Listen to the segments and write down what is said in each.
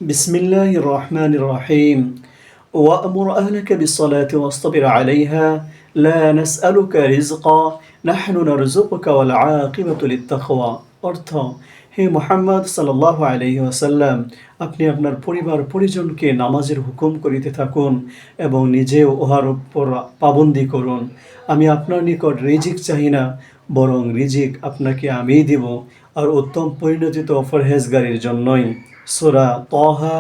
بسم الله الرحمن الرحيم وأمر أهلك بالصلاة واصطبر عليها لا نسألك رزقا نحن نرزقك والعاقبة للتقوى অর্থ হে মুহাম্মদ সাল্লাল্লাহু আলাইহি ওয়াসাল্লাম, আপনি আপনার পরিবার পরিজনকে নামাজের হুকুম করিতে থাকুন এবং নিজেও উহার উপর পাবন্দি করুন। আমি আপনার নিকট রিজিক চাহি না, বরং রিজিক আপনাকে আমিই দিব, আর উত্তম পরিণতি তো পরহেজগারির জন্যই। সূরা তাহা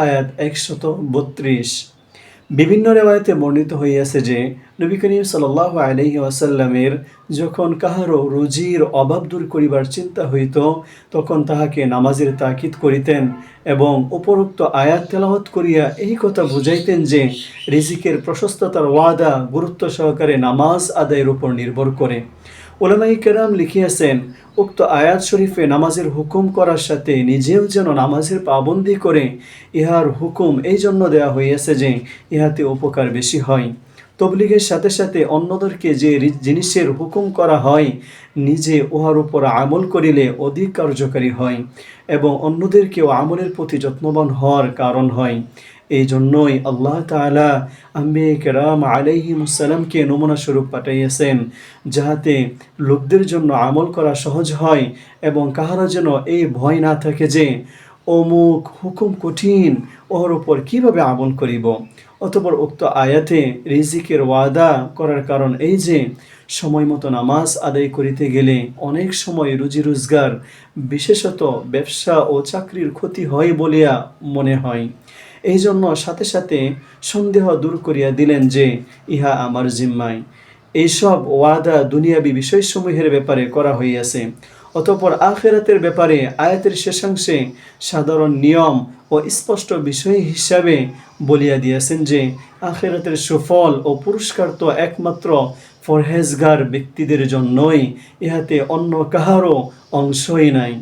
আয়াত 132। বিভিন্ন রেওয়ায়েতে বর্ণিত হইয়াছে যে নবী করিম সাল্লাল্লাহু আলাইহি ওয়াসাল্লামের যখন কাহারও রুজির অভাব দূর করিবার চিন্তা হইত, তখন তাহাকে নামাজের তাকিদ করিতেন এবং উপরোক্ত আয়াত তেলাওয়াত করিয়া এই কথা বুঝাইতেন যে রিজিকের প্রশস্ততার ওয়াদা গুরুত্ব সহকারে নামাজ আদায়ের উপর নির্ভর করে। উলামায়ে কেরাম লিখিয়াছেন, উক্ত আয়াত শরীফে নামাজের হুকুম করার সাথে নিজেও যেন নামাজের পাবন্দি করে, ইহার হুকুম এই জন্য দেওয়া হইয়াছে যে ইহাতে উপকার বেশি হয়। তবলিগের সাথে সাথে অন্যদেরকে যে জিনিসের হুকুম করা হয়, নিজে উহার উপর আমল করিলে অধিক কার্যকারী হয় এবং অন্যদেরকেও আমলের প্রতি যত্নবান হওয়ার কারণ হয়। এই জন্যই আল্লাহ তাআলা আম্বিয়া কেরাম আলাইহিমুসসালামকে নমুনা স্বরূপ পাঠাইয়াছেন, যাহাতে লোকদের জন্য আমল করা সহজ হয় এবং কাহারও যেন এই ভয় না থাকে যে অমুক হুকুম কঠিন, ওর উপর কিভাবে আমল করিব। অতঃপর উক্ত আয়াতে রিজিকের ওয়াদা করার কারণ এই যে সময় মতো নামাজ আদায় করিতে গেলে অনেক সময় রুজি রোজগার, বিশেষত ব্যবসা ও চাকরির ক্ষতি হয় বলিয়া মনে হয়। এই জন্য সাথে সাথে সন্দেহ দূর করিয়া দিলেন যে ইহা আমার জিম্মায়। এইসব ওয়াদা দুনিয়াবী বিষয়সমূহের ব্যাপারে করা হইয়াছে। অতঃপর আখিরাতের ব্যাপারে আয়াতের শেষাংশে সাধারণ নিয়ম ও স্পষ্ট বিষয় হিসাবে বলিয়া দিয়েছেন যে আখিরাতের সুফল ও পুরস্কার তো একমাত্র পরহেজগার ব্যক্তিদের জন্যই, ইহাতে অন্য কাহারও অংশই নাই।